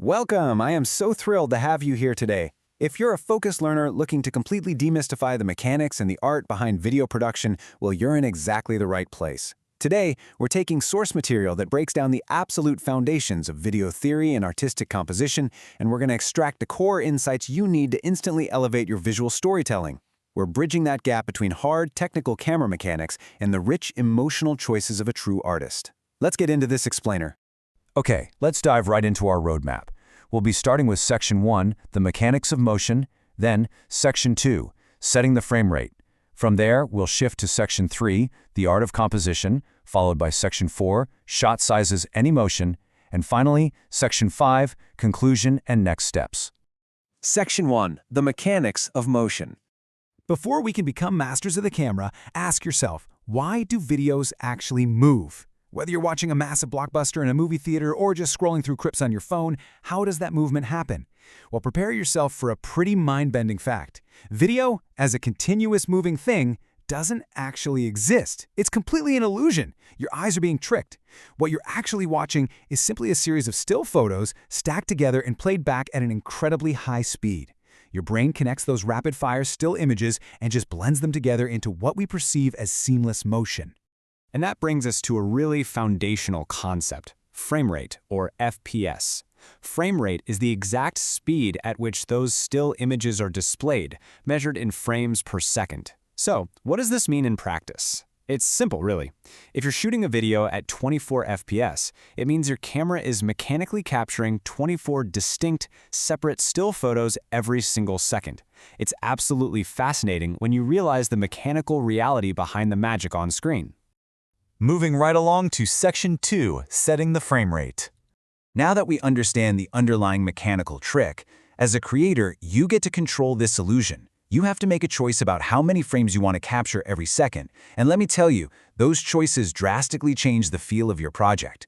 Welcome! I am so thrilled to have you here today. If you're a focused learner looking to completely demystify the mechanics and the art behind video production, well, you're in exactly the right place. Today, we're taking source material that breaks down the absolute foundations of video theory and artistic composition, and we're going to extract the core insights you need to instantly elevate your visual storytelling. We're bridging that gap between hard, technical camera mechanics and the rich, emotional choices of a true artist. Let's get into this explainer. Okay, let's dive right into our roadmap. We'll be starting with Section 1, the mechanics of motion, then Section 2, setting the frame rate. From there, we'll shift to Section 3, the art of composition, followed by Section 4, shot sizes and emotion, and finally, Section 5, conclusion and next steps. Section 1, the mechanics of motion. Before we can become masters of the camera, ask yourself, why do videos actually move? Whether you're watching a massive blockbuster in a movie theater or just scrolling through clips on your phone, how does that movement happen? Well, prepare yourself for a pretty mind-bending fact. Video, as a continuous moving thing, doesn't actually exist. It's completely an illusion. Your eyes are being tricked. What you're actually watching is simply a series of still photos stacked together and played back at an incredibly high speed. Your brain connects those rapid-fire still images and just blends them together into what we perceive as seamless motion. And that brings us to a really foundational concept, frame rate, or FPS. Frame rate is the exact speed at which those still images are displayed, measured in frames per second. So, what does this mean in practice? It's simple, really. If you're shooting a video at 24 FPS, it means your camera is mechanically capturing 24 distinct, separate still photos every single second. It's absolutely fascinating when you realize the mechanical reality behind the magic on screen. Moving right along to Section 2, setting the frame rate. Now that we understand the underlying mechanical trick, as a creator, you get to control this illusion. You have to make a choice about how many frames you want to capture every second, and let me tell you, those choices drastically change the feel of your project.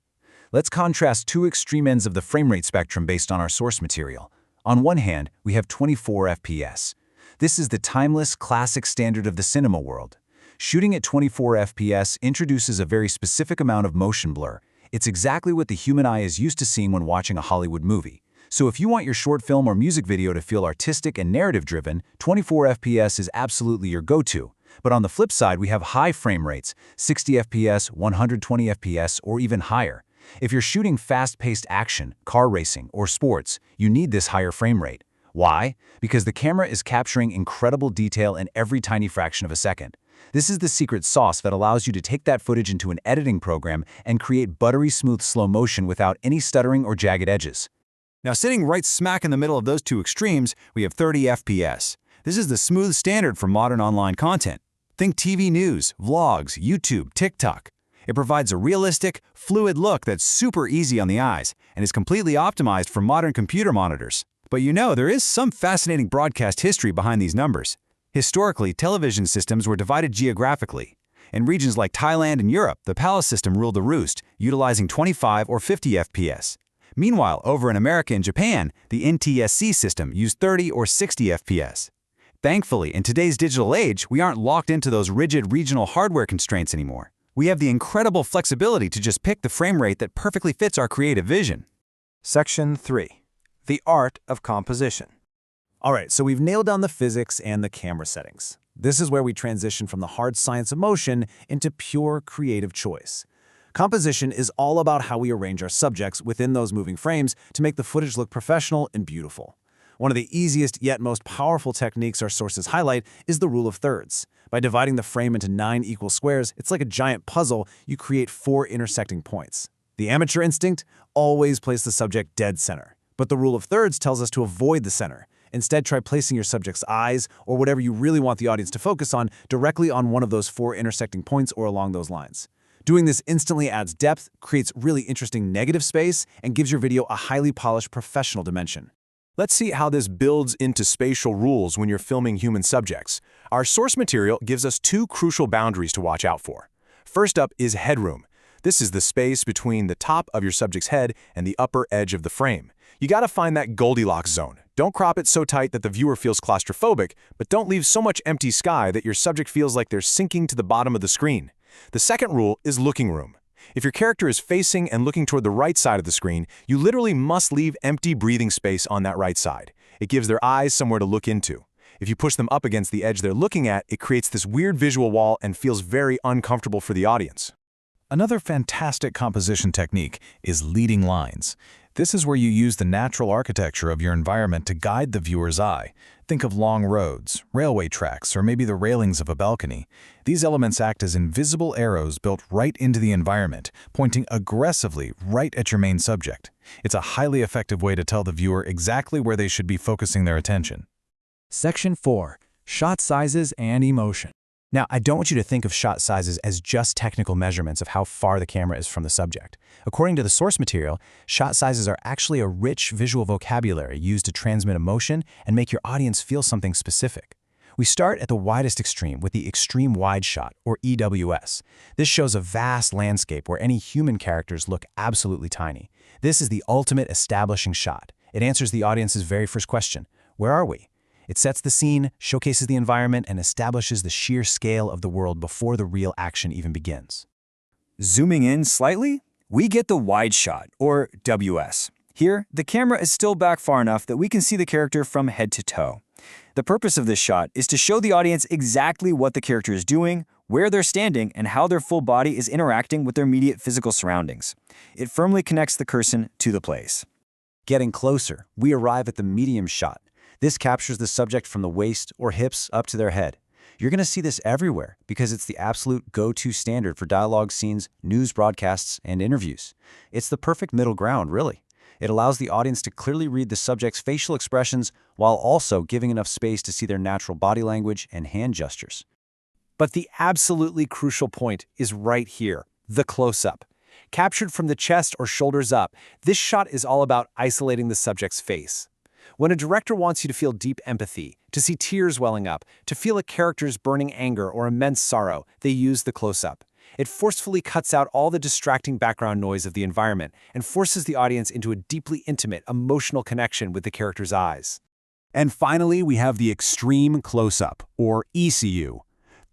Let's contrast two extreme ends of the frame rate spectrum based on our source material. On one hand, we have 24 FPS. This is the timeless, classic standard of the cinema world. Shooting at 24 FPS introduces a very specific amount of motion blur. It's exactly what the human eye is used to seeing when watching a Hollywood movie. So if you want your short film or music video to feel artistic and narrative-driven, 24 FPS is absolutely your go-to. But on the flip side, we have high frame rates, 60 FPS, 120 FPS, or even higher. If you're shooting fast-paced action, car racing, or sports, you need this higher frame rate. Why? Because the camera is capturing incredible detail in every tiny fraction of a second. This is the secret sauce that allows you to take that footage into an editing program and create buttery smooth slow motion without any stuttering or jagged edges. Now, sitting right smack in the middle of those two extremes, we have 30 FPS. This is the smooth standard for modern online content. Think TV news, vlogs, YouTube, TikTok. It provides a realistic, fluid look that's super easy on the eyes and is completely optimized for modern computer monitors. But you know, there is some fascinating broadcast history behind these numbers. Historically, television systems were divided geographically. In regions like Thailand and Europe, the palace system ruled the roost, utilizing 25 or 50 FPS. Meanwhile, over in America and Japan, the NTSC system used 30 or 60 FPS. Thankfully, in today's digital age, we aren't locked into those rigid regional hardware constraints anymore. We have the incredible flexibility to just pick the frame rate that perfectly fits our creative vision. Section 3, the art of composition. All right, so we've nailed down the physics and the camera settings. This is where we transition from the hard science of motion into pure creative choice. Composition is all about how we arrange our subjects within those moving frames to make the footage look professional and beautiful. One of the easiest yet most powerful techniques our sources highlight is the rule of thirds. By dividing the frame into 9 equal squares, it's like a giant puzzle, you create 4 intersecting points. The amateur instinct always place the subject dead center, but the rule of thirds tells us to avoid the center. Instead, try placing your subject's eyes, or whatever you really want the audience to focus on, directly on one of those 4 intersecting points or along those lines. Doing this instantly adds depth, creates really interesting negative space, and gives your video a highly polished professional dimension. Let's see how this builds into spatial rules when you're filming human subjects. Our source material gives us 2 crucial boundaries to watch out for. First up is headroom. This is the space between the top of your subject's head and the upper edge of the frame. You gotta find that Goldilocks zone. Don't crop it so tight that the viewer feels claustrophobic, but don't leave so much empty sky that your subject feels like they're sinking to the bottom of the screen. The second rule is looking room. If your character is facing and looking toward the right side of the screen, you literally must leave empty breathing space on that right side. It gives their eyes somewhere to look into. If you push them up against the edge they're looking at, it creates this weird visual wall and feels very uncomfortable for the audience. Another fantastic composition technique is leading lines. This is where you use the natural architecture of your environment to guide the viewer's eye. Think of long roads, railway tracks, or maybe the railings of a balcony. These elements act as invisible arrows built right into the environment, pointing aggressively right at your main subject. It's a highly effective way to tell the viewer exactly where they should be focusing their attention. Section 4. Shot sizes and emotion. Now, I don't want you to think of shot sizes as just technical measurements of how far the camera is from the subject. According to the source material, shot sizes are actually a rich visual vocabulary used to transmit emotion and make your audience feel something specific. We start at the widest extreme with the extreme wide shot, or EWS. This shows a vast landscape where any human characters look absolutely tiny. This is the ultimate establishing shot. It answers the audience's very first question: where are we? It sets the scene, showcases the environment, and establishes the sheer scale of the world before the real action even begins. Zooming in slightly, we get the wide shot, or WS. Here, the camera is still back far enough that we can see the character from head to toe. The purpose of this shot is to show the audience exactly what the character is doing, where they're standing, and how their full body is interacting with their immediate physical surroundings. It firmly connects the person to the place. Getting closer, we arrive at the medium shot. This captures the subject from the waist or hips up to their head. You're going to see this everywhere because it's the absolute go-to standard for dialogue scenes, news broadcasts, and interviews. It's the perfect middle ground, really. It allows the audience to clearly read the subject's facial expressions while also giving enough space to see their natural body language and hand gestures. But the absolutely crucial point is right here, the close-up. Captured from the chest or shoulders up, this shot is all about isolating the subject's face. When a director wants you to feel deep empathy, to see tears welling up, to feel a character's burning anger or immense sorrow, they use the close-up. It forcefully cuts out all the distracting background noise of the environment and forces the audience into a deeply intimate, emotional connection with the character's eyes. And finally, we have the extreme close-up, or ECU.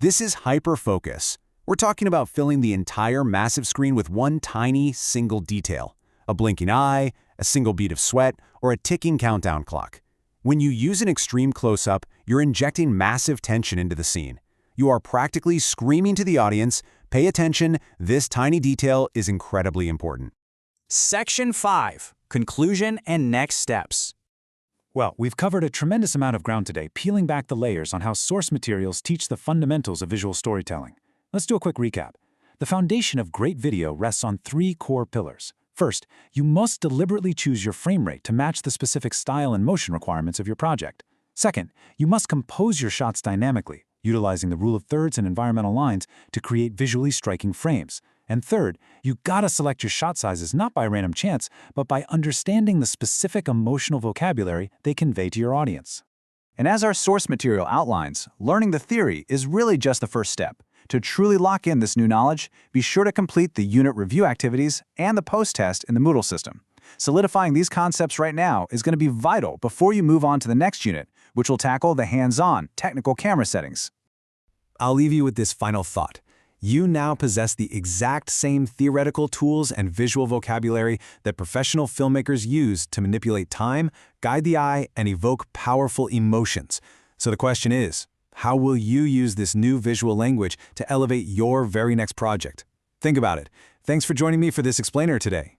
This is hyperfocus. We're talking about filling the entire massive screen with one tiny, single detail. A blinking eye, a single bead of sweat, or a ticking countdown clock. When you use an extreme close-up, you're injecting massive tension into the scene. You are practically screaming to the audience, pay attention, this tiny detail is incredibly important. Section 5. Conclusion and next steps. Well, we've covered a tremendous amount of ground today, peeling back the layers on how source materials teach the fundamentals of visual storytelling. Let's do a quick recap. The foundation of great video rests on 3 core pillars. First, you must deliberately choose your frame rate to match the specific style and motion requirements of your project. Second, you must compose your shots dynamically, utilizing the rule of thirds and environmental lines to create visually striking frames. And third, you gotta select your shot sizes not by random chance, but by understanding the specific emotional vocabulary they convey to your audience. And as our source material outlines, learning the theory is really just the first step. To truly lock in this new knowledge, be sure to complete the unit review activities and the post-test in the Moodle system. Solidifying these concepts right now is going to be vital before you move on to the next unit, which will tackle the hands-on, technical camera settings. I'll leave you with this final thought. You now possess the exact same theoretical tools and visual vocabulary that professional filmmakers use to manipulate time, guide the eye, and evoke powerful emotions. So the question is, how will you use this new visual language to elevate your very next project? Think about it. Thanks for joining me for this explainer today.